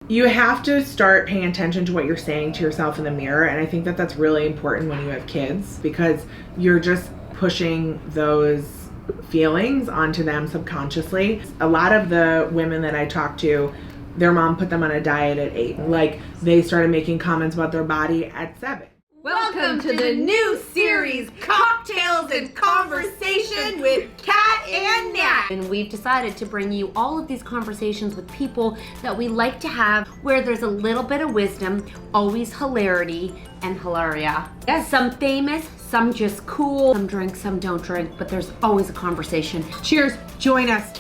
you have to start paying attention to what you're saying to yourself in the mirror. And I think that that's really important when you have kids, because you're just pushing those feelings onto them subconsciously. A lot of the women that I talk to, their mom put them on a diet at 8. Like, they started making comments about their body at 7. Welcome to the new series, Cocktails and Conversation with Kat and Nat. And we've decided to bring you all of these conversations with people that we like to have, where there's a little bit of wisdom, always hilarity and hilaria. Yes. Some famous, some just cool, some drink, some don't drink, but there's always a conversation. Cheers. Join us.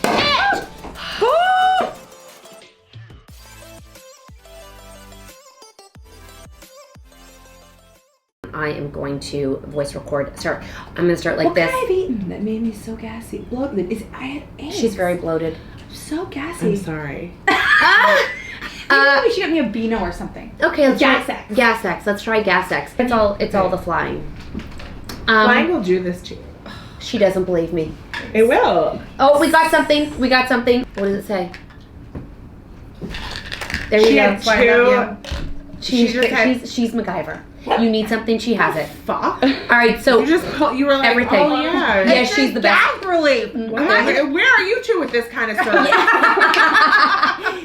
I am going to voice record. I'm going to start like what this. What kind of eaten that made me so gassy? Bloated. I had AIDS. She's very bloated. I'm so gassy. I'm sorry. Maybe she got me a Beano or something. Okay, let's Gas try X. Gas X. Let's try Gas X. It's all the flying. Flying will do this to you. She doesn't believe me. It will. Oh, we got something. What does it say? There She you had go. two. She's MacGyver. You need something, she has it. Fuck. All right, so You were like, everything. oh yeah. Yeah, she's the best. Gag relief. What? Where are you two with this kind of stuff?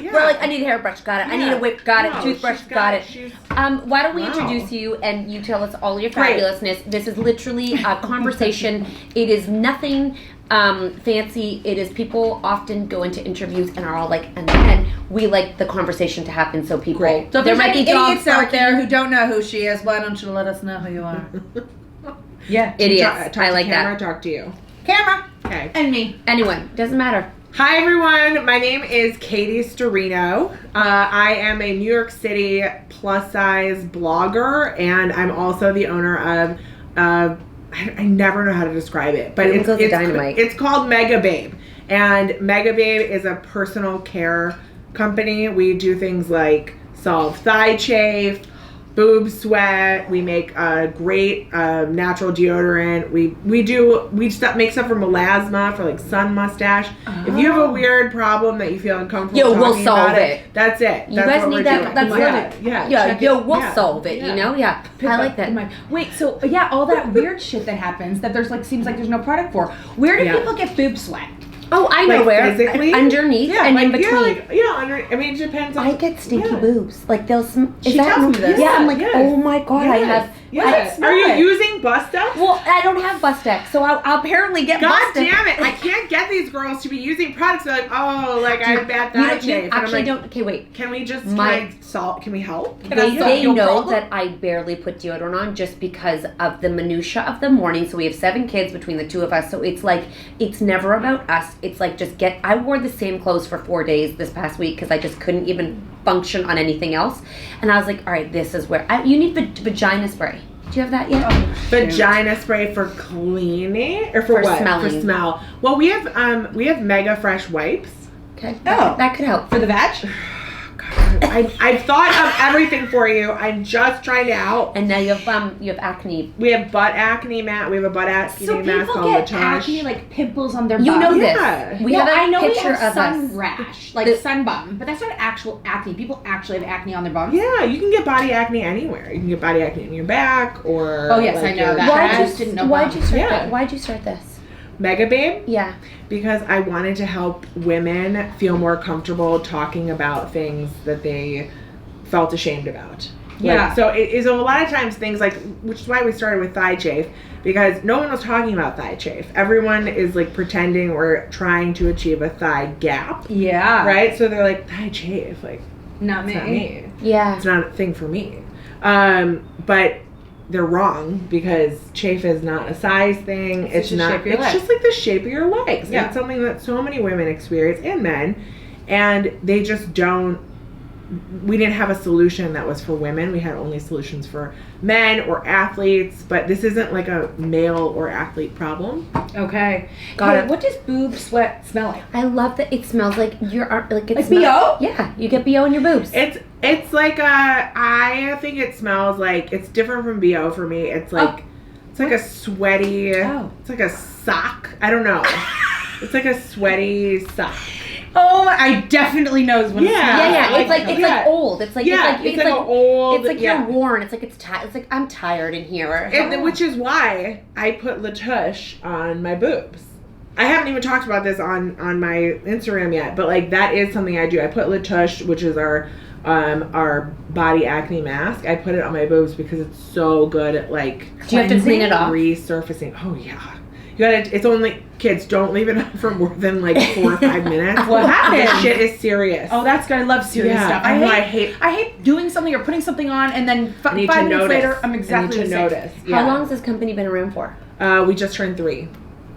We're like, I need a hairbrush, got it. I need a whip, got it. Toothbrush, got it. Why don't we introduce you and you tell us all your fabulousness. This is literally a conversation. It is nothing fancy. It is, people often go into interviews and are all like, and then we like the conversation to happen, so people. Great. So there might be idiots out there who don't know who she is. Why don't you let us know who you are? Yeah, idiots. I like camera, that. Talk to you. Camera. Okay. And me. Anyone, doesn't matter. Hi everyone, my name is Katie Sturino. I am a New York City plus size blogger, and I'm also the owner of I never know how to describe it, but it's called Mega Babe. And Mega Babe is a personal care company. We do things like solve thigh chafe, Boob Sweat. We make a great natural deodorant. We make stuff for melasma, for like sun mustache. Oh. If you have a weird problem that you feel uncomfortable we'll solve about it. That's it. You guys need that. That's we'll solve it. Yeah. You know, yeah. I like that. Wait, so yeah, all that weird shit that happens that there's like seems like there's no product for. Where do people get boob sweat? Oh, I know where. Physically? Underneath and in between. I mean, it depends on... I get stinky boobs. Like, they'll... She tells me this. Yeah, I'm like, oh my God, I have... Yes. Are you using Busta? Well, I don't have Bustex, so I'll apparently get God Bustex. damn it. I can't get these girls to be using products. They're like, oh, like I have bad thigh chafe. Actually, don't... Okay, wait. Can we just try salt? Can we help? They know that I barely put deodorant on just because of the minutia of the morning. So we have 7 kids between the 2 of us. So it's like, it's never about us. It's like, just get... I wore the same clothes for 4 days this past week because I just couldn't even function on anything else. And I was like, all right, this is where... you need vagina spray. Do you have that yet? Oh, vagina spray for cleaning or for what? Smelling. For smell. Well, we have Mega Fresh wipes. Okay. That could help for the vag. God, I've thought of everything for you. I'm just trying to help. And now you have acne. We have butt acne mask. We have a butt acne mask called Latage. So people get acne, like pimples on their butt. You know this. We have a picture of sun rash, like sunbum, but that's not actual acne. People actually have acne on their bums. Yeah, you can get body acne anywhere. You can get body acne in your back or... Oh yes, I know that. I just didn't know. Why'd you start this? Mega Babe? Yeah. Because I wanted to help women feel more comfortable talking about things that they felt ashamed about. Yeah. Like, so it is a lot of times things like, which is why we started with thigh chafe, because no one was talking about thigh chafe. Everyone is like pretending we're trying to achieve a thigh gap. Yeah. Right? So they're like, thigh chafe, like, not me. Yeah. It's not a thing for me. But they're wrong because chafe is not a size thing. It's not. It's just like the shape of your legs. Yeah. It's something that so many women experience and men, and they just don't. We didn't have a solution that was for women. We had only solutions for men or athletes, but this isn't like a male or athlete problem. Okay. Got it. What does boob sweat smell like? I love that it smells like like BO? Yeah, you get BO in your boobs. It's like I think it smells like, it's different from BO for me. It's like it's like a sweaty. It's like a sock. I don't know. It's like a sweaty sock. Oh, I definitely knows when it Yeah. smells. Yeah. It's like Yeah. old. It's like it's like old. It's like you're worn. It's like it's tired. It's like I'm tired in here. And which is why I put Latouche on my boobs. I haven't even talked about this on my Instagram yet, but like that is something I do. I put Latouche, which is our body acne mask. I put it on my boobs because it's so good at like. Do you have to clean it off? Resurfacing. Oh yeah. You gotta. It's only kids. Don't leave it up for more than like 4 or 5 minutes. What happened? This shit is serious. Oh, that's good. I love serious stuff. I hate doing something or putting something on, and then I need 5 to minutes notice. later, I'm exactly I need the to same. notice. Yeah. How long has this company been around for? We just turned 3.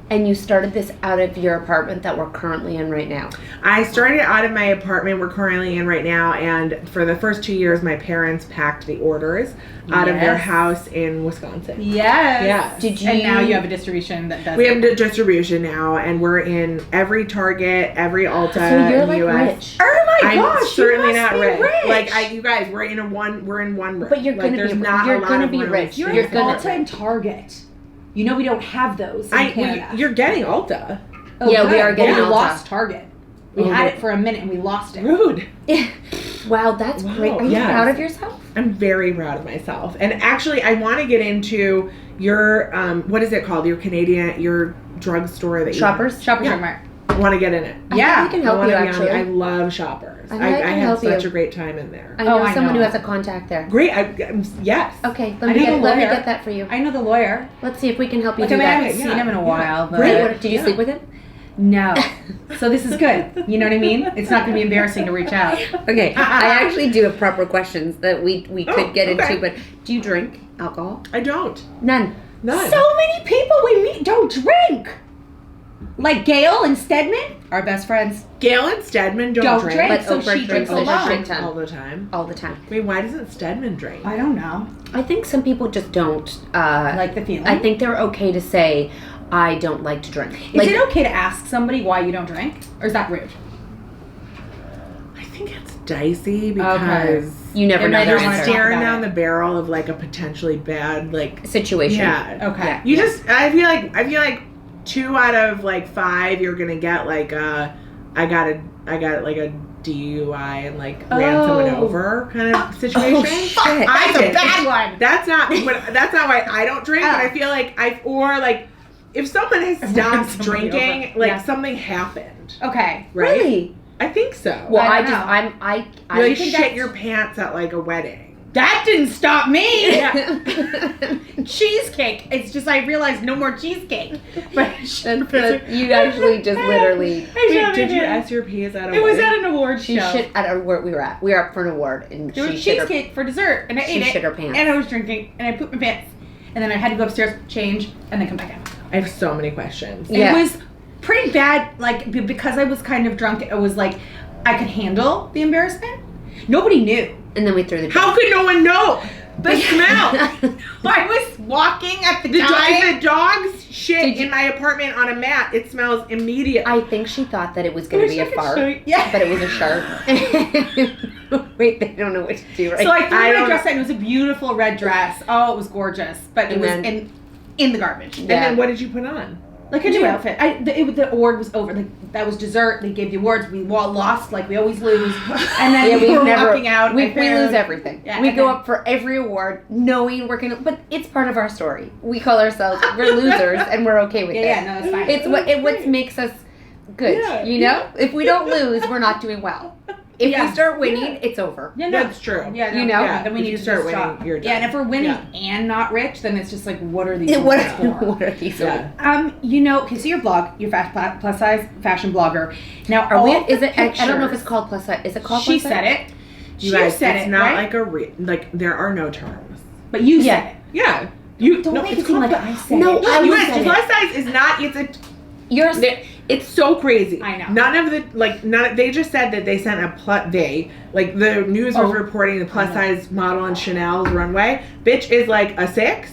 And you started this out of your apartment that we're currently in right now. I started out of my apartment we're currently in right now, and for the first 2 years, my parents packed the orders out of their Yes. house in Wisconsin. Yes. Yes. Did you? And now you have a distribution that does We it. have the distribution now, and we're in every Target, every Ulta So you're in the like US. rich. Oh my I'm gosh, certainly you not must be rich. Like you guys, we're in one room. But you're like, gonna there's be. not You're a lot gonna of be rooms rich. to You're You're in gonna. Ulta and Target. You know we don't have those in Canada. You're getting Ulta. Oh, Yeah, we good. are getting Well, we Ulta. lost Target. We Oh, had yeah. it for a minute and we lost it. Rude. Wow, that's great. Are you yes. proud of yourself? I'm very proud of myself. And actually, I want to get into your, what is it called? Your drugstore that Shoppers? Shoppers Yeah. Drug Mart. I want to get in it. Yeah. I think we can I help wanna you be on actually. it. I love Shoppers. I think I can had help such you. a great time in there. I know I someone know. who has a contact there. Great. Yes. Okay, I let me know the lawyer. get that for you. I know the lawyer. Let's see if we can help you Like, do I that. haven't seen him in a Yeah. while, but Great. Did you Yeah. sleep with him? no. So this is good. You know what I mean? It's not going to be embarrassing to reach out. Okay, I actually do have proper questions that we could get okay. into, but do you drink alcohol? I don't. None. None. So many people we meet don't drink. Like Gail and Stedman, our best friends. Gail and Stedman don't drink. drink, But so Oprah she drinks drinks a alone. shit ton. all the time. All the time. I mean, why doesn't Stedman drink? I don't know. I think some people just don't. Like the feeling. I think they're okay to say, I don't like to drink. Is it okay to ask somebody why you don't drink? Or is that rude? I think it's dicey because You never And know they their don't wanna answer. talk staring about down it. the barrel of like a potentially bad Situation. Yeah. Okay. You just I feel like 2 out of like 5 you're gonna get like I got like a DUI and like ran someone over kind of situation. Oh, shit. I That's a did. bad one. That's not why I don't drink, but I feel like if someone has stopped somebody drinking, over. like Yeah. something happened. Okay. Right? Really? I think so. Well, I I don't just, know. I You like think shit that's- your pants at like a wedding. That didn't stop me. Yeah. Cheesecake. It's just I realized no more cheesecake. But you actually just literally. Wait, did you S your P's at a It was wedding? at an award She show. shit at where we were at. We were up for an award, and There she was shit her. cheesecake for dessert, and I She ate it. shit her pants. And I was drinking, and I pooped my pants, and then I had to go upstairs, change, and then come back out. I have so many questions. Yeah. It was pretty bad. Like because I was kind of drunk, it was like I could handle the embarrassment. Nobody knew. And then we threw the. How could no one know? The smell. I was walking at the The, time. the dogs shit Did you- in my apartment on a mat. It smells immediate. I think she thought that it was going to be a fart, Yeah. but it was a shark. Wait, they don't know what to do right So I threw I my don't- dress out. It was a beautiful red dress. Oh, it was gorgeous, but it And was then- in the garbage. And Yeah. then what did you put on? Like a new outfit. The award was over. Like that was dessert. They gave the awards. We lost, like we always lose. And then Yeah, we we've were never. walking out. We my parents- lose everything. Yeah, we and go then- up for every award, knowing we're gonna. But it's part of our story. We call ourselves we're losers, and we're okay with it. Yeah, no, that's fine. It's what makes us good. Yeah, you know, if we don't lose, we're not doing well. If Yeah. we start winning, it's over. Yeah, no. That's true. Yeah, You know? yeah, then we If need you to start just winning, stop. you're done. Yeah, and if we're winning Yeah. and not rich, then it's just like, what are these? What, awards for? what are these? Yeah. You know, okay, so your blog, you're plus size fashion blogger. Now, Are we? all the Is it? I don't know if pictures- it's called plus size. Is it called? She plus said size? it. You She guys, said it's it, not right? like there are no terms. But you Yeah. said it. Yeah. You Don't no, make it's it seem like called- I said No, it. I You was guys, saying plus size is not. It's a. You're. It's so crazy. I know. None of the they just said that they sent the news was reporting the plus size model on Chanel's runway. Bitch is like a 6.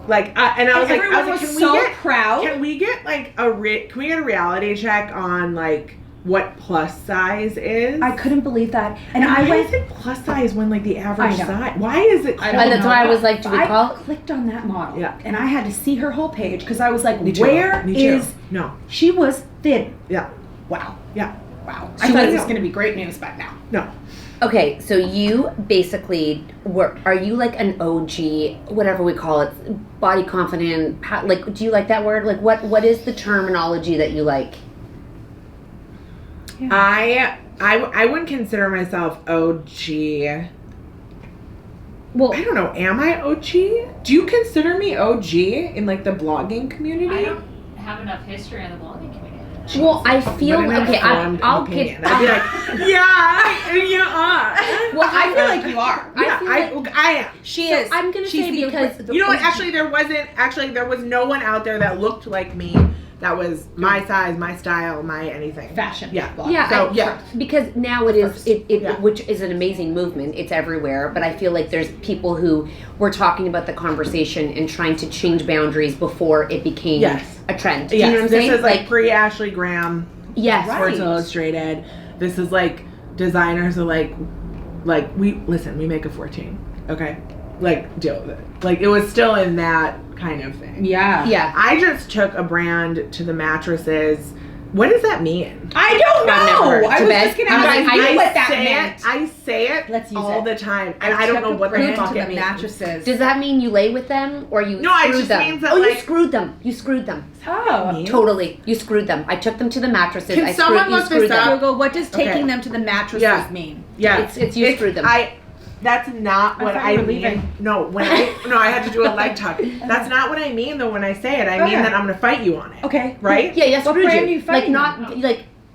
Like and I was Everyone like, was can so we get proud. Can we get like can we get a reality check on like what plus size is? I couldn't believe that. And why I went. is it plus size when like the average I know. size? Why is it called? And that's why I was like, do we I call? clicked on that model. Yeah. And I had to see her whole page because I was like, Me too. where Me too. is. No. She was thin. Yeah. Wow. Yeah. wow. I thought it was going to be great news, but no. No. Okay, so you basically are you like an OG, whatever we call it, body confident, like, do you like that word? Like, what is the terminology that you like? Yeah. I wouldn't consider myself OG. Well, I don't know. Am I OG? Do you consider me OG in like the blogging community? I don't have enough history in the blogging community. Well, I feel okay. I'll get. I'd be like, yeah. Well, I feel like you are. I am. She So is. I'm gonna say because You know what? Actually, there was no one out there that looked like me. That was my size, my style, my anything. Fashion. Yeah. Yeah, So, because now it is Yeah. which is an amazing movement. It's everywhere, but I feel like there's people who were talking about the conversation and trying to change boundaries before it became a trend. Do you know what I'm saying? This is like pre Ashley Graham. Yes. Sports Illustrated. This is like designers are like we make a 14. Okay, like deal with it. Like it was still in that kind of thing. Yeah. Yeah. I just took a brand to the mattresses. What does that mean? I don't know. I was just going to ask you what that meant. I say it Let's use all it. the time, and I don't know what the fuck it means. Mattresses. Does that mean you lay with them or you No, it screwed just them? means that, you like- screwed them. You screwed them. Oh. Totally. You screwed them. I took them to the mattresses. Can someone you look screwed this up? them. Google, what does taking Okay. them to the mattresses Yeah. mean? Yeah, It's you screwed them. That's not what thought I you were mean. leaving. No, I had to do a leg tuck. That's not what I mean though when I say it. I mean Okay. that I'm going to fight you on it. Okay. Right? Yeah, What screwed brand you. are you fighting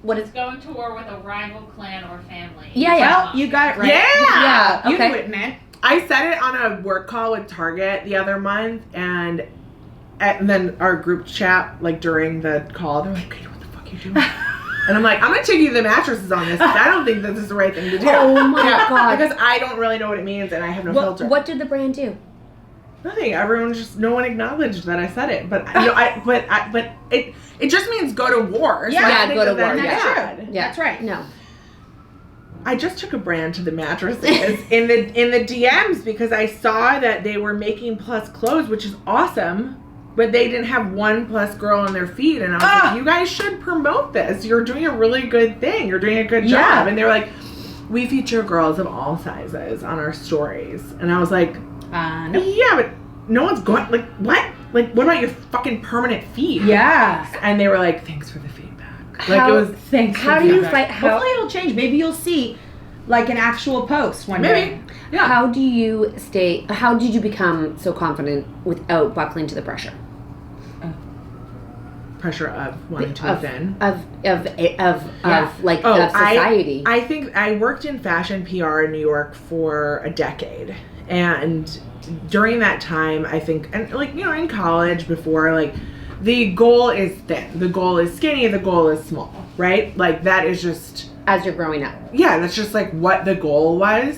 What is? It's going to war with a rival clan or family. Yeah, yeah. Well, you got it right. Yeah. You Okay. knew what it meant. I said it on a work call with Target the other month, and then our group chat, like during the call, they're like, "Katie, what the fuck are you doing?" And I'm like, "I'm gonna take you to the mattresses on this. 'Cause I don't think this is the right thing to do." Oh my God. Because I don't really know what it means, and I have no filter. What did the brand do? Nothing. No one acknowledged that I said it, but it just means go to war. So Yeah, I yeah, think go to that war, that's yeah. bad. Yeah. That's right. No. I just took a brand to the mattresses in the DMs because I saw that they were making plus clothes, which is awesome, but they didn't have one plus girl on their feed, and I was like, you guys should promote this. You're doing a really good thing. You're doing a good job. And they were like, we feature girls of all sizes on our stories, and I was like, No. yeah, but no one's going. Like what? Like what about your fucking permanent feed? Yeah. And they were like, thanks for the feedback. Like it was Thanks. How do you fight? Hopefully it'll change. Maybe you'll see like an actual post one day. Yeah. How do you stay? How did you become so confident without buckling to the pressure? Pressure of wanting to Of offend. of society. I think I worked in fashion PR in New York for a decade, and during that time, I think, and like in college before, like the goal is thin, the goal is skinny, the goal is small, right? Like that is just As you're growing up. yeah, that's just like what the goal was.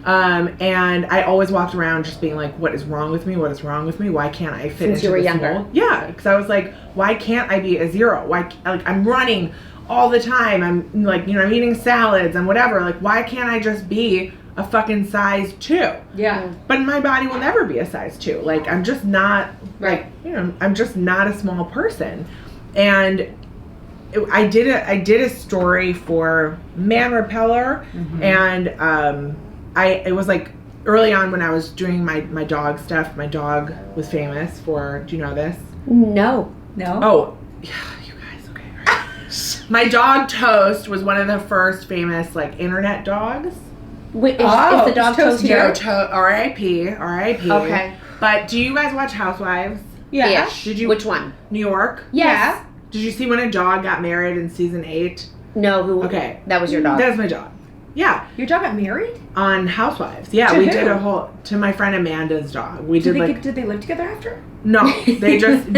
And I always walked around just being like, what is wrong with me? What is wrong with me? Why can't I fit Since into you were this younger. mold? Yeah, because I was like, why can't I be a zero? I'm running all the time. I'm like, I'm eating salads and whatever. Like, why can't I just be a fucking size 2? Yeah. But my body will never be a size 2. Like, I'm just not, Right. I'm just not a small person. And I did a story for Man Repeller, and it was like early on when I was doing my dog stuff. My dog was famous for. Do you know this? No. Oh, yeah, you guys. Okay. All right. My dog Toast was one of the first famous like internet dogs. Wait, is the dog Toast Toast here? R.I.P. R.I.P. Okay. But do you guys watch Housewives? Yeah. Ish. Did you- Which one? New York? Yes. Did you see when a dog got married in season 8? No. Who? Okay. That was your dog. That was my dog. Yeah. Your dog got married? On Housewives. Yeah, To we who? did a whole to my friend Amanda's dog. We did like Did they live together after? no, they just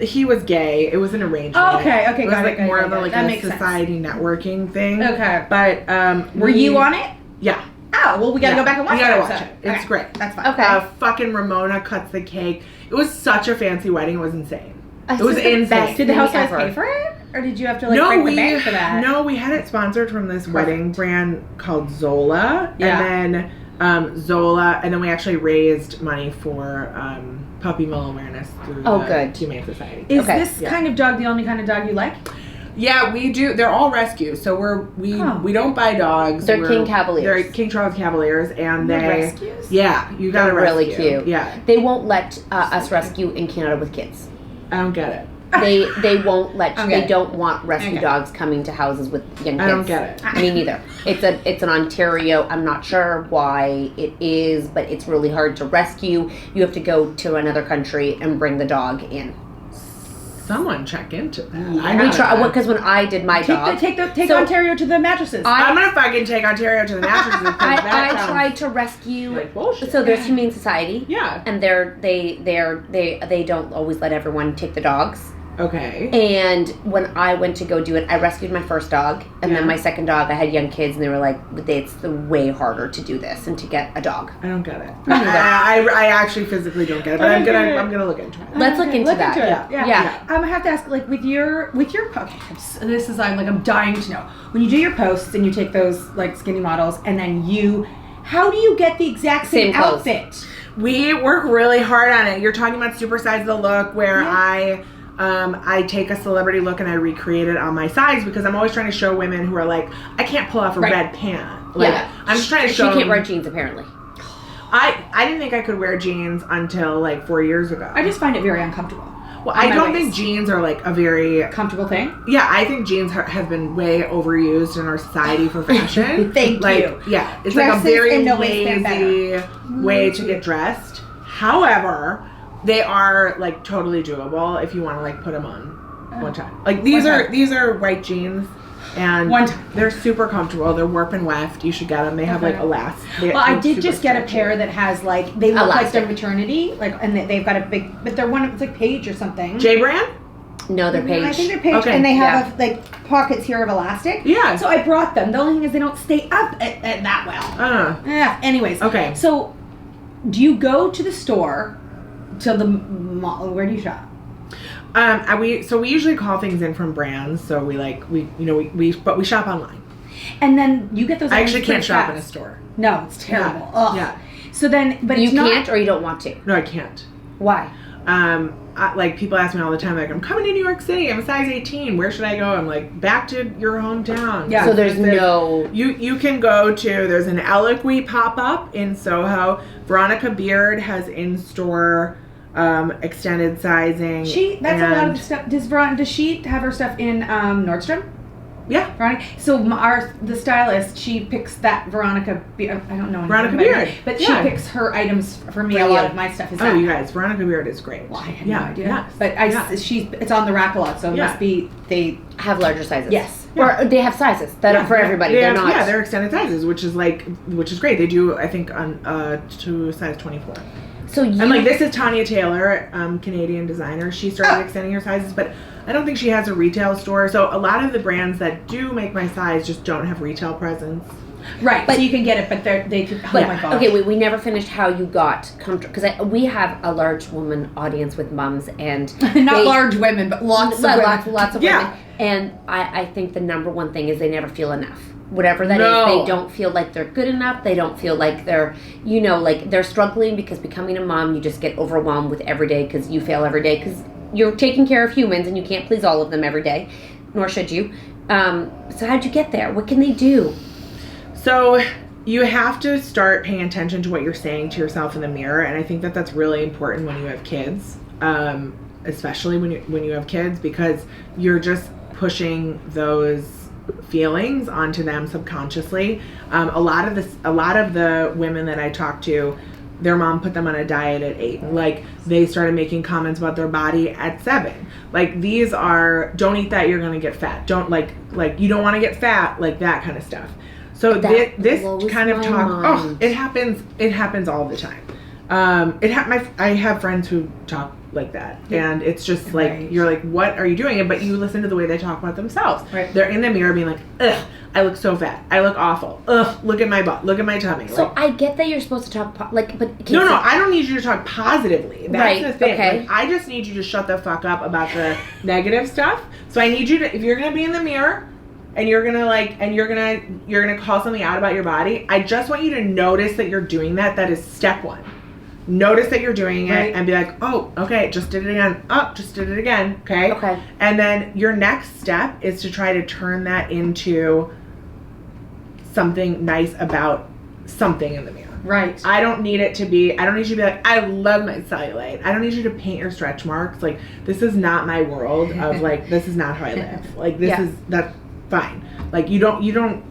he was gay. It was an arrangement. Oh, okay, It was got like it, more got of it, a like that a makes sense. society networking thing. Okay. But Were you on it? Yeah. Oh, well, we gotta go back and watch You gotta that watch episode. it. It's Okay. great. That's fine. Okay. Fucking Ramona cuts the cake. It was such a fancy wedding. It was insane. This It was is the insane. best Did the thing housewives ever. pay for it? Or did you have to break the bank for that? No, we had it sponsored from this wedding brand called Zola. Yeah. And then Zola, and then we actually raised money for puppy mill awareness through Oh, the good. Humane Society. Is Okay, this yeah. kind of dog the only kind of dog you like? Yeah, we do. They're all rescues, so we don't buy dogs. They're King Cavaliers. They're King Charles Cavaliers, and They're they rescues? Yeah, you got to They're rescue. really cute. Yeah, They won't let us rescue in Canada with kids. I don't get it. They won't let you. Okay. They don't want rescue Okay. dogs coming to houses with young kids. I don't get it. Me neither. It's an Ontario. I'm not sure why it is, but it's really hard to rescue. You have to go to another country and bring the dog in. Someone check into that. We try because when I did my dog, Take So- Ontario to the mattresses. I'm gonna fucking take Ontario to the mattresses. because that I sounds tried to rescue. like bullshit. So there's Humane Society. Yeah. And they don't always let everyone take the dogs. Okay. And when I went to go do it, I rescued my first dog, and Yeah. then my second dog. I had young kids, and they were like, "It's way harder to do this and to get a dog." I don't get it. Me neither. I actually physically don't get it, but I I'm don't get it. gonna look into it. Let's look into that. Yeah. Yeah. I have to ask, like, with your okay, this is I'm dying to know. When you do your posts and you take those like skinny models, and then how do you get the exact same Same clothes. outfit? We work really hard on it. You're talking about Supersize the Look, where I take a celebrity look and I recreate it on my size, because I'm always trying to show women who are like, I can't pull off a Right. red pant. Like, Yeah. I'm just trying to She show can't them- wear jeans apparently. I didn't think I could wear jeans until like 4 years ago. I just find it very uncomfortable. Well, on I my don't waist. think jeans are like a very Comfortable thing. Yeah, I think jeans have been way overused in our society for fashion. Thank like, you. Yeah, it's Dresses like a very and no waistband lazy way to get dressed. However, they are like totally doable if you want to like put them on one time. Like these are white jeans, and One time. they're super comfortable. They're warp and weft. You should get them. They have like elastic. Well, I did just get a pair that has like they look like their Elastic. maternity, like, and they've got a big, but they're it's like Paige or something. J brand. No, they're Paige. I think they're Paige, Okay, and they have yeah. like pockets here of elastic. Yeah. So I brought them. The only thing is they don't stay up that well. Yeah. Anyways. Okay. So, do you go to the store, to the mall? Where do you shop? We usually call things in from brands. So but we shop online. And then you get those. I items actually pretty can't shop in a fast. store. No, it's terrible. Yeah. Ugh. Yeah. So then, but you it's not. can't or you don't want to. No, I can't. Why? Like people ask me all the time, like, I'm coming to New York City, I'm a size 18, where should I go? I'm like, back to your hometown. Yeah. So there's no. You can go to, there's an Eloquy pop-up in Soho. Veronica Beard has in-store extended sizing. That's a lot of the stuff. Does she have her stuff in Nordstrom? Yeah. Veronica. So the stylist, she picks that Veronica. I don't know Veronica anything about Beard. her, but Yeah. she picks her items for me. For a lot you. of my stuff is. Oh, that. you guys, Veronica Beard is great. Well, I had yeah. no idea. Yeah. But it's on the rack a lot, so it Yeah. must be they. Have larger sizes. Yes. Or they have sizes that are for everybody. They're not. Yeah, they're extended sizes, which is great. They do, I think, on to size 24. So you. And like this is Tanya Taylor, Canadian designer. She started extending her sizes, but I don't think she has a retail store. So a lot of the brands that do make my size just don't have retail presence. Right, But- so you can get it, but they. Oh But, my god. okay, wait, we never finished how you got comfortable, because we have a large woman audience with mums, and Not they- large women, but lots of women. lots of Yeah. women, and I think the number one thing is they never feel enough. Whatever that is, No. they don't feel like they're good enough. They don't feel like they're, like they're struggling, because becoming a mom, you just get overwhelmed with every day, because you fail every day, because you're taking care of humans and you can't please all of them every day, nor should you. So how'd you get there? What can they do? So you have to start paying attention to what you're saying to yourself in the mirror, and I think that that's really important when you have kids, especially when you have kids, because you're just pushing those feelings onto them subconsciously. A lot of the women that I talk to, their mom put them on a diet at 8. Like, they started making comments about their body at 7. Like, these are, don't eat that, you're gonna get fat. Don't like you don't want to get fat, like that kind of stuff. So That this blows kind of my talk, mind. it happens all the time. I have friends who talk like that, and it's just like, Right. you're like, what are you doing? But you listen to the way they talk about themselves. Right. They're in the mirror being like, ugh, I look so fat. I look awful. Ugh, look at my butt. Look at my tummy. So Like, I get that you're supposed to talk, but okay, no, so- I don't need you to talk positively. That's Right, the thing. okay. Like, I just need you to shut the fuck up about the negative stuff. So I need you to, if you're gonna be in the mirror and you're gonna call something out about your body, I just want you to notice that you're doing that. That is step 1. notice that you're doing it Right. and be like, oh, okay, just did it again. Oh, just did it again. Okay. Okay. And then your next step is to try to turn that into something nice about something in the mirror. Right. I don't need you to be like, I love my cellulite. I don't need you to paint your stretch marks. Like, this is not my world of like, this is not how I live. Like, that's fine. Like, you don't,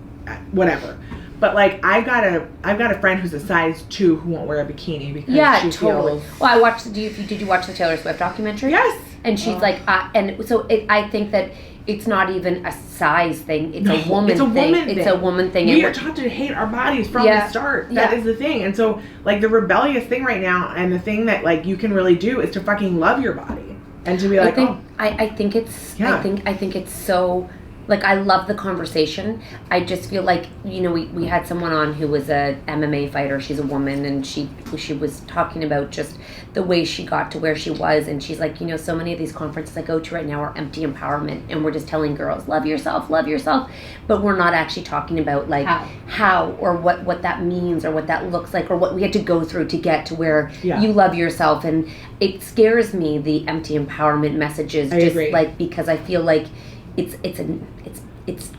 whatever. But like, I've got a friend who's a size 2 who won't wear a bikini because she totally. feels. Well, I watched. Did you watch the Taylor Swift documentary? Yes. And she's like, and so I think that it's not even a size thing. It's a woman thing. It's a woman thing. We And are taught to hate our bodies from the start. That is the thing. And so, like, the rebellious thing right now, and the thing that like you can really do is to fucking love your body and to be like, I think it's so. Like, I love the conversation. I just feel like, we had someone on who was a MMA fighter. She's a woman, and she was talking about just the way she got to where she was. And she's like, so many of these conferences I go to right now are empty empowerment. And we're just telling girls, love yourself. But we're not actually talking about, like, how or what that means or what that looks like or what we had to go through to get to where you love yourself. And it scares me, the empty empowerment messages. I agree. Like, because I feel like it's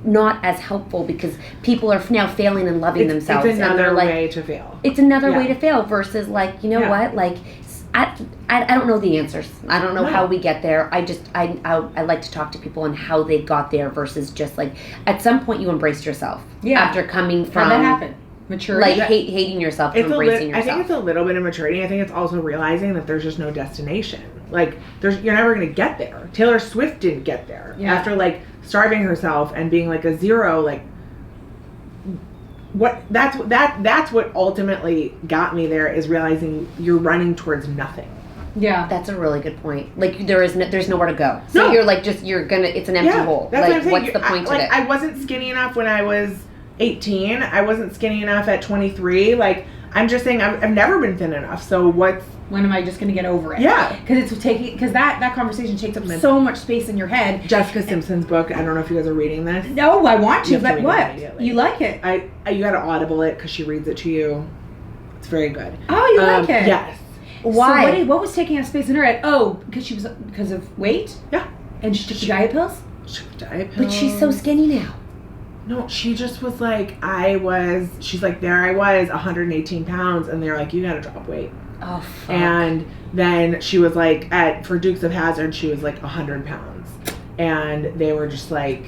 not as helpful because people are now failing and loving themselves. It's another and way to fail. It's another way to fail versus like, what? Like, I don't know the answers. I don't know how we get there. I like to talk to people on how they got there versus just like, at some point you embraced yourself. Yeah. After coming from. How'd that happen? Maturity. Like hating yourself, embracing yourself. I think it's a little bit of maturity. I think it's also realizing that there's just no destination. Like, you're never going to get there. Taylor Swift didn't get there. Yeah. After, like, starving herself and being, like, a zero, like, that's what ultimately got me there, is realizing you're running towards nothing. Yeah. That's a really good point. Like, there's nowhere to go. So you're, like, it's an empty hole. That's like, what I'm saying. What's the point of it? I wasn't skinny enough when I was 18. I wasn't skinny enough at 23. Like, I'm just saying I've never been thin enough. So when am I just going to get over it? Yeah. Because that conversation takes up so much space in your head. Jessica Simpson's book. I don't know if you guys are reading this. No, I want to, but what? You like it? You got to audible it because she reads it to you. It's very good. Oh, you like it? Yes. Why? So what was taking up space in her head? Oh, because of weight? Yeah. And she took the diet pills? She took diet pills. But she's so skinny now. No, she just was like, she's like, there I was, 118 pounds, and they're like, you gotta drop weight. Oh, fuck. And then she was like, for Dukes of Hazzard, she was like 100 pounds. And they were just like,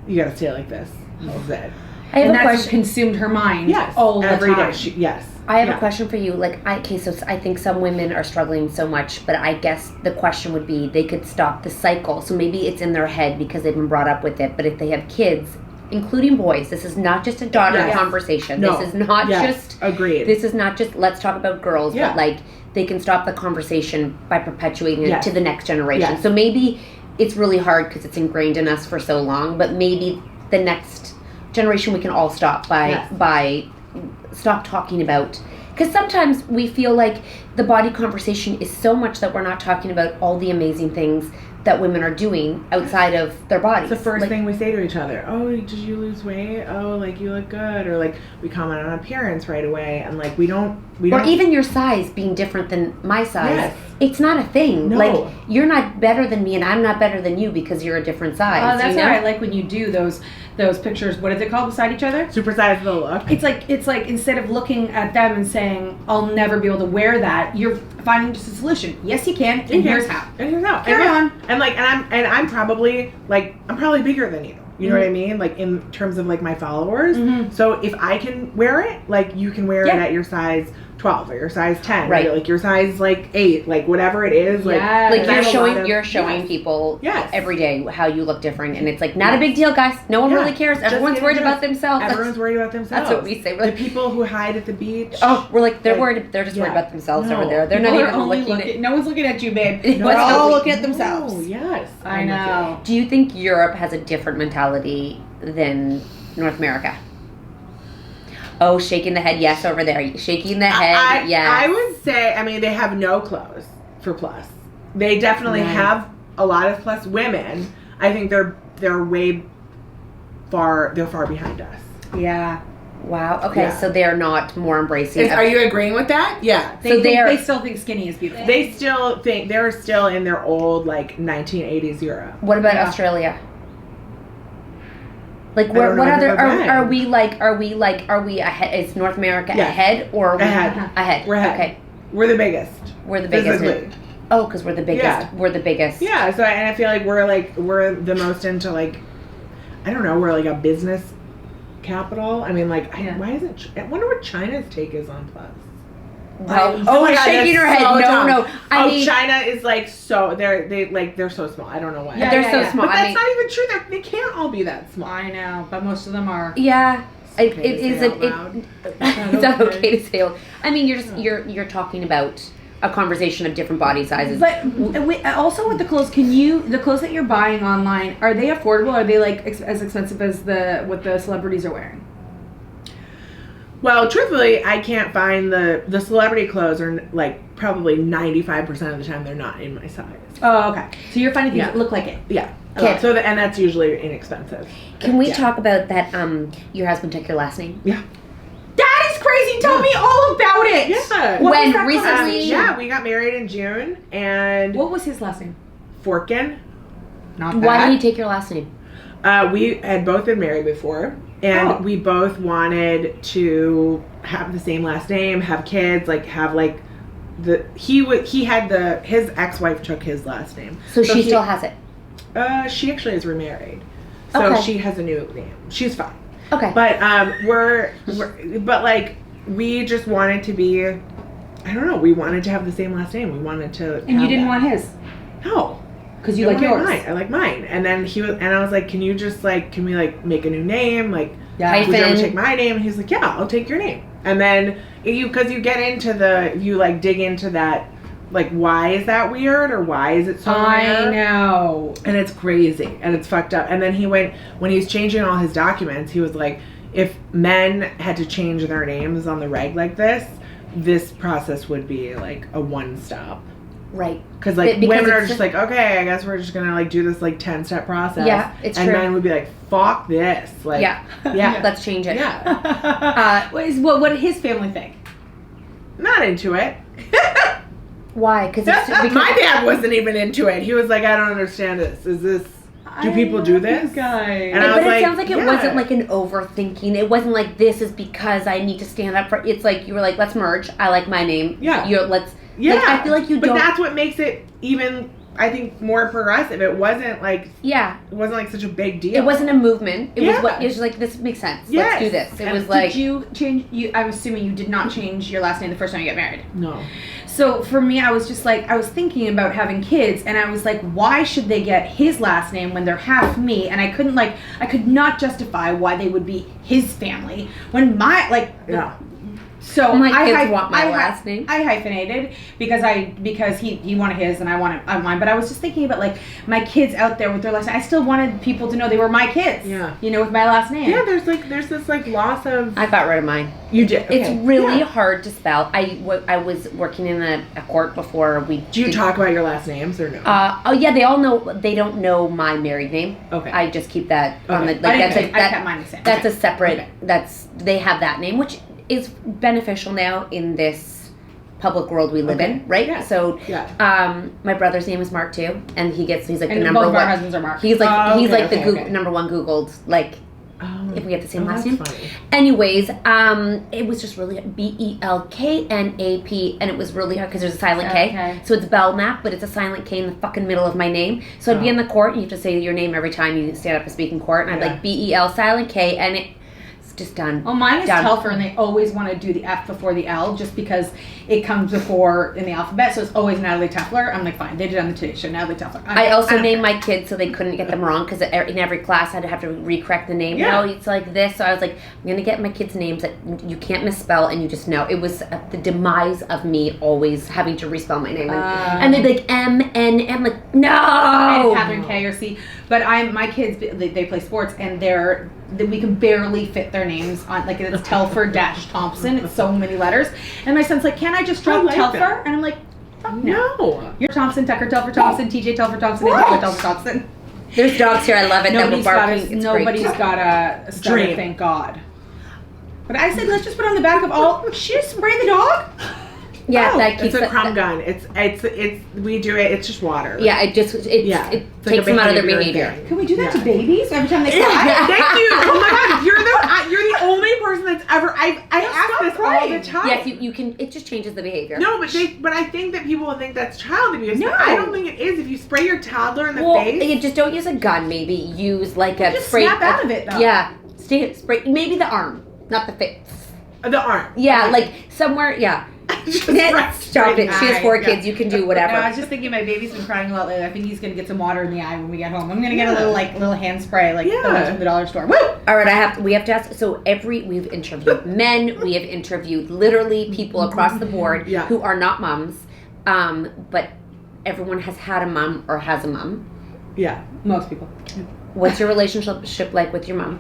you gotta stay like this. That was it. I have a question. That's consumed her mind. Yes. All every the time. day. Yes. I have a question for you. Like, so I think some women are struggling so much, but I guess the question would be, they could stop the cycle. So maybe it's in their head because they've been brought up with it, but if they have kids, including boys, this is not just a daughter conversation. No. This is not just agreed. This is not just let's talk about girls, but like they can stop the conversation by perpetuating it to the next generation. Yes. So maybe it's really hard because it's ingrained in us for so long, but maybe the next generation we can all stop by stop talking about, because sometimes we feel like the body conversation is so much that we're not talking about all the amazing things that women are doing outside of their bodies. It's the first thing we say to each other. Oh, did you lose weight? Oh, like, you look good. Or like, we comment on appearance right away, and like, we don't or even your size being different than my size. Yes. It's not a thing. No. Like, you're not better than me and I'm not better than you because you're a different size. That's why I like when you do those pictures. What is it called, beside each other? Supersize the look. It's like instead of looking at them and saying, I'll never be able to wear that, you're finding just a solution. Yes, you can. And here's how. And here's how. Carry on. And like, I'm probably bigger than you. You know what I mean? Like, in terms of like my followers. Mm-hmm. So if I can wear it, like, you can wear it at your size 12 or your size 10, right? Like your size like 8, like whatever it is. Like, you're showing people every day how you look different, and it's like not a big deal, guys. No one really cares. Everyone's worried about themselves. Everyone's worried about themselves. That's what we say. The people who hide at the beach. Oh, we're like, they're worried. They're just worried about themselves over there. They're not even looking at. No one's looking at you, babe. They're all looking at themselves. Oh, yes. I know. Do you think Europe has a different mentality than North America? Oh, shaking the head yes over there. Shaking the head yes. I would say, I mean, they have no clothes for plus. They definitely have a lot of plus women. I think they're far behind us. Yeah. Wow. Okay, Yeah. so they're not more embracing. Are you agreeing with that? Yeah. They still think skinny is beautiful. They still think they're still in their old like 1980s Europe. What about Yeah. Australia? Like I where? don't know, What I've other never been. are we ahead? Is North America Yes. ahead or are we Ahead. Ahead. We're ahead. Okay, We're the biggest. we're the biggest. Physically. Oh, because we're the biggest. Yeah. We're the biggest. Yeah. So and I feel like we're the most into like, I don't know, we're like a business capital. I mean, like, Yeah. why isn't? I wonder what China's take is on Plus. Well, Oh my God, shaking that's her head. so dumb. No. I mean, China is like so they're so small. I don't know why. Yeah, they're yeah, so yeah. small. But I that's mean, not even true. They can't all be that small. I know, but most of them are. yeah. It Okay to is. say out loud. It's not okay to say. I mean, you're talking about a conversation of different body sizes. But also with the clothes, the clothes that you're buying online, are they affordable? Are they like as expensive as what the celebrities are wearing? Well, truthfully, I can't find the celebrity clothes are like probably 95% of the time they're not in my size. Oh, okay. So you're finding things Yeah. that look like it. Yeah. Okay. So and that's usually inexpensive. Can we Yeah. talk about that? Your husband took your last name. Yeah. That is crazy. Tell me all about it. Yeah. What When was that recently- conversation? Yeah, we got married in June and What was his last name? Forkin. Not Why that. did he take your last name? We had both been married before, and Oh. we both wanted to have the same last name, have kids, like have like his ex-wife took his last name. So she he- still has it. She actually is remarried, so Okay. she has a new name. She's fine, Okay. but but like we just wanted to be. I don't know. We wanted to have the same last name. We wanted to. And you didn't want his No. because you I like wanted yours. Mine. I like mine. And then I was like, can you just like, can we like make a new name? Like, Yeah. Hyphen. would you ever take my name? And he's like, yeah, I'll take your name. And then because you get into you like dig into that, like, why is that weird or why is it so I rare? know. And it's crazy and it's fucked up. And then when he's changing all his documents, he was like, if men had to change their names on the reg like this process would be like a one-stop. Right. Because like Because women are it's just like, okay, I guess we're just gonna like do this like 10-step process. Yeah, it's and true. men would be like, fuck this. Like, Yeah. yeah, Let's change it. yeah. What did his family think? Not into it. Why? Because My dad wasn't even into it. He was like, I don't understand this. Is this? Do people do this? Guys. And I but was it like, sounds like it yeah. wasn't like an overthinking. It wasn't like this is because I need to stand up for. It's like you were like, let's merge. I like my name. Yeah. Let's. Yeah. Like, I feel like you but don't. that's what makes it even, I think, more progressive. It wasn't like such a big deal. It wasn't a movement. It Yeah. was just like this makes sense. Yes. Let's do this. It And was like Did you change? I'm assuming you did not change your last name the first time you got married. No. So for me, I was just like, I was thinking about having kids, and I was like, why should they get his last name when they're half me? And I could not justify why they would be his family when Yeah. So My I kids want my last name. I hyphenated because he wanted his and I wanted mine. But I was just thinking about like my kids out there with their last name. I still wanted people to know they were my kids. Yeah. You know, with my last name. Yeah, there's this like loss of. I got rid of mine. You did. Okay. It's really Yeah. hard to spell. I was working in a court before we. Do you talk about your last names or no? Oh yeah, they all know. They don't know my married name. Okay. I just keep that on the Okay. like I that's kept mine the same. that's a separate. Okay. They have that name, which is beneficial now in this public world we live Okay. in, right? Yeah. So, Yeah. my brother's name is Mark too, and he's like And the number both of one. our husbands are Mark. He's like Oh, he's okay, like the okay, okay. number one Googled like. Oh. If we have the same last that's name. funny. Anyways, it was just really BELKNAP, and it was really hard because there's a silent K. Okay. So it's Belknap, but it's a silent K in the fucking middle of my name. So I'd be Oh. in the court, and you have to say your name every time you stand up and speak in court, and I'd Yeah. like BEL silent K, and it's just done. Well, mine is Done. Telfer, and they always want to do the F before the L just because it comes before in the alphabet. So it's always Natalie Teffler. I'm like, fine. They did it on the Today Show. Natalie Teffler. I also don't named care. my kids so they couldn't get them wrong because in every class I'd have to recorrect the name. Yeah. No, it's like this. So I was like, I'm gonna get my kids names that you can't misspell and you just know. It was the demise of me always having to respell my name, and they'd be like M like no. And Catherine K or C. But my kids, they play sports, and we can barely fit their names on, like it's Telfer dash Thompson. It's so many letters. And my son's like, can I just drop I like Telfer? that. And I'm like, fuck no. No. You're Thompson, Tucker Telfer Thompson, TJ Telfer Thompson, and Taylor Telfer Thompson. There's dogs here. I love it. Nobody's that we're got barking. a, It's nobody's great. got a stutter, Dream. thank God. But I said, let's just put on the back of all. She just spray the dog. Yeah, Oh, that keeps it's a crumb gun. It's we do it. It's just water. Yeah, it takes them out of their behavior. Can we do that to babies every time they cry? Yeah, thank you. Oh my god, you're the only person that's ever. I ask this all the time. Yes, you can. It just changes the behavior. No, but I think that people will think that's child abuse. No. But I don't think it is. If you spray your toddler in the Well, face, you just don't use a gun. Maybe use like a Just spray. snap out of it, though. Yeah, spray. Maybe the arm, not the face. the arm. Yeah, Okay. like somewhere. Yeah. Just Stop it. She has 4 Yeah. kids. You can do whatever. No, I was just thinking my baby's been crying a lot lately. I think he's gonna get some water in the eye when we get home. I'm gonna get a little hand spray, like the ones from the dollar store. Woo! All right, we have to ask. So we've interviewed men. We have interviewed literally people across the board who are not moms, but everyone has had a mom or has a mom. Yeah, Most people. What's your relationship like with your mom?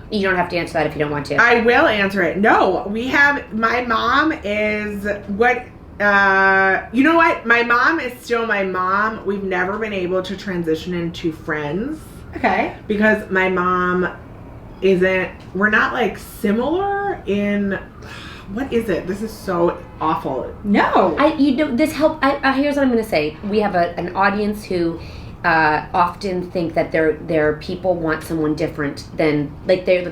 You don't have to answer that if you don't want to. I will answer it. No, my mom is what, you know what? My mom is still my mom. We've never been able to transition into friends. Okay. Because my mom we're not like similar in, what is it? This is so awful. No. This help. Here's what I'm going to say. We have an audience who often think that their people want someone different than, like, they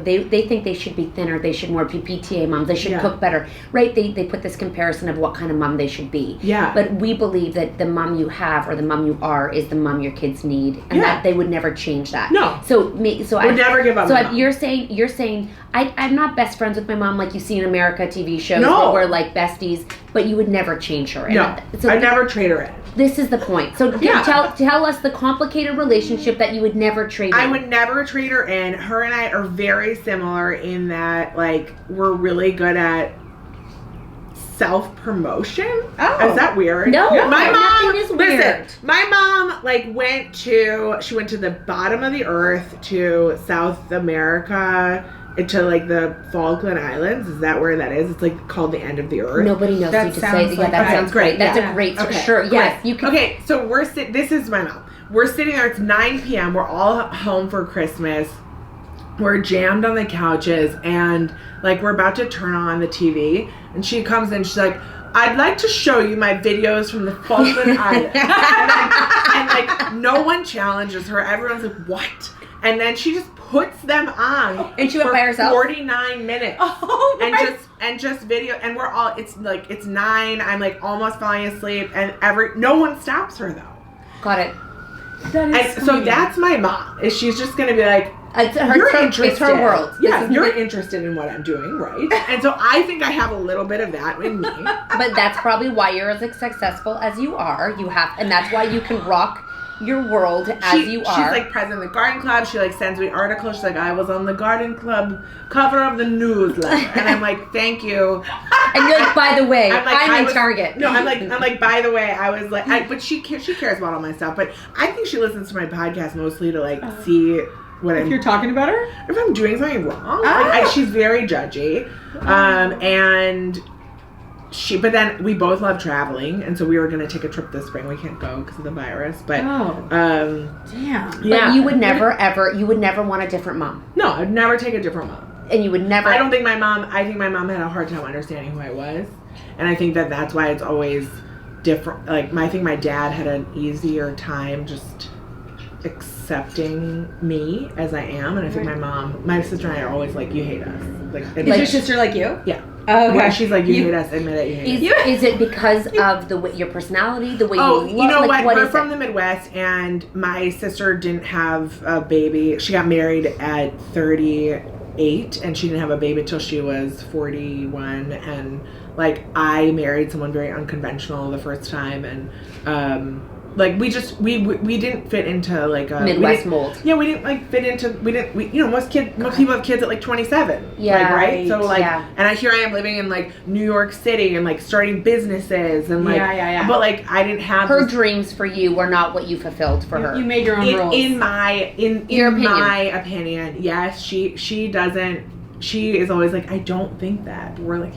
think they should be thinner, they should more be PTA moms, they should cook better, right? They put this comparison of what kind of mom they should be. Yeah. But we believe that the mom you have or the mom you are is the mom your kids need, and that they would never change that. No. So I would never give up. So my mom. you're saying I'm not best friends with my mom like you see in America TV shows No. where we're like besties, but you would never change her. No, So I'd never trade her in. this is the point. So tell us the complicated relationship that you would never trade in. I would never trade her in. Her and I are very similar in that, like, we're really good at self-promotion. Oh. Is that weird? No, my mom, nothing is weird. Listen, my mom, like, went to the bottom of the earth to South America, to, like, the Falkland Islands. Is that where that is? It's, like, called the end of the earth. Nobody knows That you to sounds say. like That that. sounds great. That's a great. Okay. Sure. Yes, you can. Okay, so this is my mom. We're sitting there, it's 9 p.m. We're all home for Christmas. We're jammed on the couches, and, like, we're about to turn on the TV, and she comes in, she's like, I'd like to show you my videos from the Falkland Islands. and, like, no one challenges her. Everyone's like, what? And then she just puts them on. And she went for by herself? 49 minutes. Oh, And just video, and we're all, it's 9, I'm, like, almost falling asleep, and no one stops her, though. Got it. So that's my mom. Is she's just gonna be like, It's interested. her world. Yeah, you're interested in what I'm doing, right? And so I think I have a little bit of that in me. But that's probably why you're as successful as you are. And that's why you can rock your world as you are. She's like president of the garden club. She like sends me articles. She's like, I was on the garden club cover of the newsletter, and I'm like, thank you. And you're like, by the way, I'm in Target. No, I'm like, by the way, I was like, but she cares about all my stuff. But I think she listens to my podcast mostly to like see what if you're talking about her, if I'm doing something wrong. Like, she's very judgy, and. But then we both love traveling, and so we were gonna take a trip this spring. We can't go because of the virus, but damn. But you would never want a different mom. No, I'd never take a different mom. And you would never. I think my mom had a hard time understanding who I was, and I think that's why it's always different. Like, I think my dad had an easier time just accepting me as I am, and I think my sister and I are always like, you hate us. Like, Is your sister like you? Yeah. Oh, okay. When she's like, you hate us, admit it, you hate us. Is it because of the way, your personality, the way you look? You know like, what? We're from the Midwest, and my sister didn't have a baby. She got married at 38, and she didn't have a baby till she was 41. And like, I married someone very unconventional the first time, and like we didn't fit into like a Midwest mold. Yeah, we didn't like fit into. Most people have kids at like 27. Yeah, like, right. So like, yeah. And here I am living in like New York City and like starting businesses and like, yeah. But like, I didn't have her dreams for you were not what you fulfilled for her. You made your own rules. In my opinion, yes. She doesn't. She is always like, I don't think that. But we're like,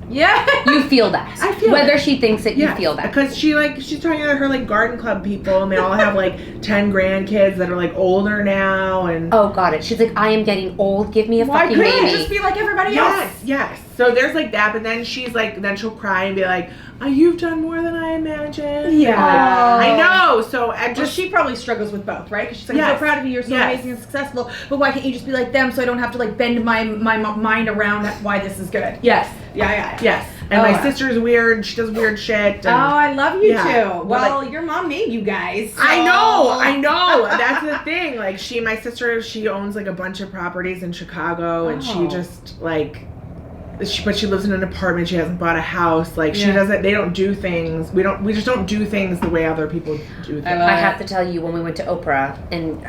Yeah. You feel that. I feel whether it. she thinks it, you feel that. Because she's talking to her like garden club people, and they all have like 10 grandkids that are like older now, and Oh, got it. She's like, I am getting old. Give me a Why fucking couldn't you baby. just be like everybody else? yes. So there's like that, but then then she'll cry and be like, "Oh, you've done more than I imagined." Yeah. I know. So I'm Well, just she probably struggles with both, right? Because she's like, I'm Yes. so proud of you. You're so Yes. amazing and successful. But why can't you just be like them so I don't have to like bend my mind around why this is good? yes, Yeah. yes. And Oh, my wow. sister's weird. She does weird shit. Oh, And I love you Yeah. too. But, Well, like- your mom made you guys. So. I know. That's the thing. Like my sister, she owns like a bunch of properties in Chicago, and she Oh. just like, but she lives in an apartment. She hasn't bought a house. Like she Yeah. doesn't. They don't do things. We just don't do things the way other people do things. I have to tell you, when we went to Oprah and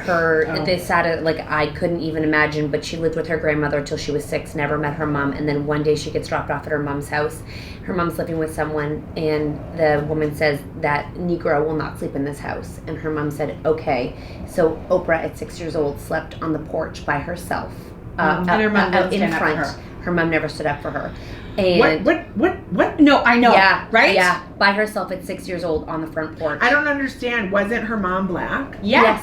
this sad, like I couldn't even imagine, but she lived with her grandmother until she was 6, never met her mom, and then one day she gets dropped off at her mom's house. Her mom's living with someone, and the woman says that Negro will not sleep in this house, and her mom said, okay. So Oprah at 6 years old slept on the porch by herself, And her mom out didn't in stand up for front. her. Her mom never stood up for her. And What? No, I know. yeah, Right? Yeah, by herself at 6 years old on the front porch. I don't understand. Wasn't her mom black? Yes.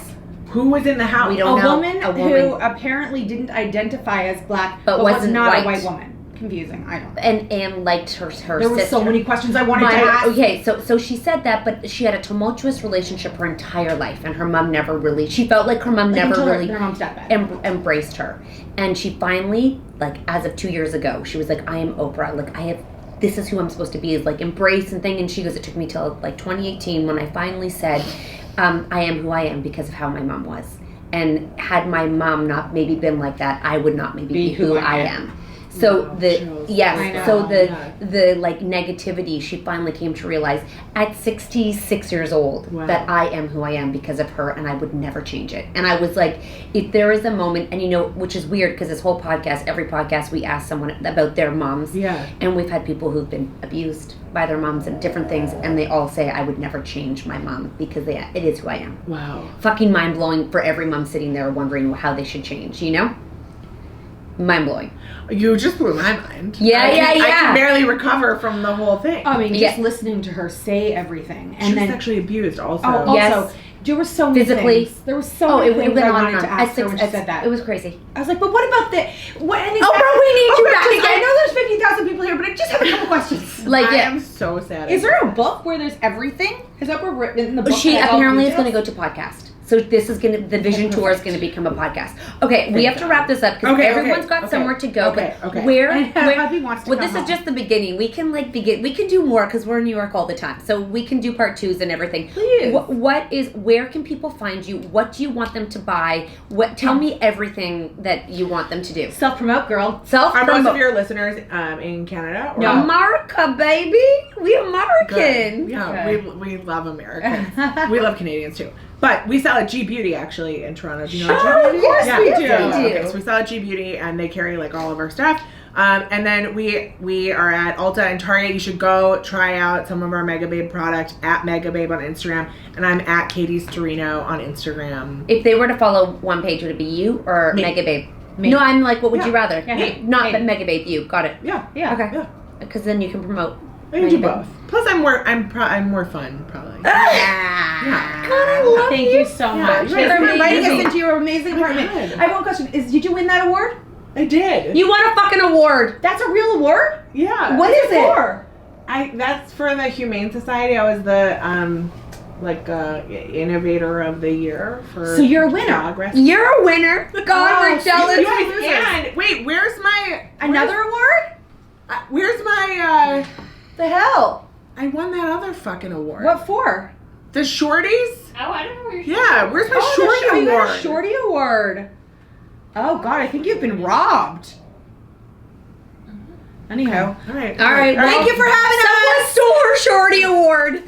Who was in the house? We don't A know. woman A who woman. apparently didn't identify as black, But was wasn't not white. a white woman. Confusing. I don't know. And liked her There sister. were so many questions I wanted to ask. Okay, so she said that, but she had a tumultuous relationship her entire life, and her mom never really. She felt like her mom Like, never until really her mom's deathbed. embraced her, and she finally, like as of 2 years ago, she was like, "I am Oprah. Like I have. This is who I'm supposed to be." Is like embrace and thing. And she goes, "It took me till like 2018 when I finally said, I am who I am because of how my mom was, and had my mom not maybe been like that, I would not maybe be who I am." So Wow, the chills. yes, I know, so the yeah. the like negativity, she finally came to realize at 66 years old Wow. that I am who I am because of her, and I would never change it. And I was like, if there is a moment, and you know, which is weird because this whole podcast, every podcast we ask someone about their moms, Yeah. and we've had people who've been abused by their moms and different things, and they all say I would never change my mom because it is who I am. Wow. Fucking mind blowing for every mom sitting there wondering how they should change. You know, mind blowing. You just blew my mind. Yeah, I yeah. can barely recover from the whole thing. I mean, just Yeah. listening to her say everything, she and was then sexually abused also. also Yes. there were so many Physically. things. There were so Oh, many it things went I on wanted and to on. ask her when she said that. It was crazy. I was like, but what about the what? And Oprah, we need you back just- I again. know there's 50,000 people here, but I just have a couple questions. Like, I yeah. am so sad. Is there a book where there's everything? Has Oprah written in the book? She that has all apparently is details? going to go to podcast. So this is going to, the vision tour is going to become a podcast. Okay, we have to wrap this up because Okay, everyone's got okay, somewhere to go. okay, but okay. where, And hubby wants to well, come this home. is just the beginning. We can like begin. We can do more because we're in New York all the time. So we can do part 2s and everything. Please. Where can people find you? What do you want them to buy? Tell me everything that you want them to do. Self-promote, girl. Self Are most of promote. your listeners in Canada? Or No. America, baby. We American. Good. Yeah, Okay. we love Americans. We love Canadians too. But we sell at G Beauty actually in Toronto. Do you know Oh, G Beauty? yes, we do. Okay, so we sell at G Beauty and they carry like all of our stuff. And then we are at Ulta and Target. You should go try out some of our Mega Babe product at Mega Babe on Instagram. And I'm at Katie Sturino on Instagram. If they were to follow one page, would it be you or Me. Mega Babe? Me. No, I'm like, what would Yeah. you rather? Yeah, me. Not Me. but Mega Babe, you. Got it. Yeah. Yeah. Okay. Yeah. Because then you can promote. I can do Mega Babe. both. Plus I'm more fun probably. Yeah. God, I love Thank you so Yeah, much. you're Thanks for amazing. inviting us into your amazing Oh my apartment. God. I have one question. Did you win that award? I did. You won a fucking award. That's a real award? Yeah. What is it for? That's for the Humane Society. I was the innovator of the year for. So you're a winner. dog rescue. You're a winner. God, Oh, we're jealous. You guys, and wait, where's my Another award? Where's my The hell? I won that other fucking award. What for? The Shorties? Oh, I don't know where you're Yeah, where's my Oh, Shorty you got award? a Shorty award. Oh God, I think you've been robbed. Anyhow. All right. All right. Thank you for having us. Someone stole her Shorty award.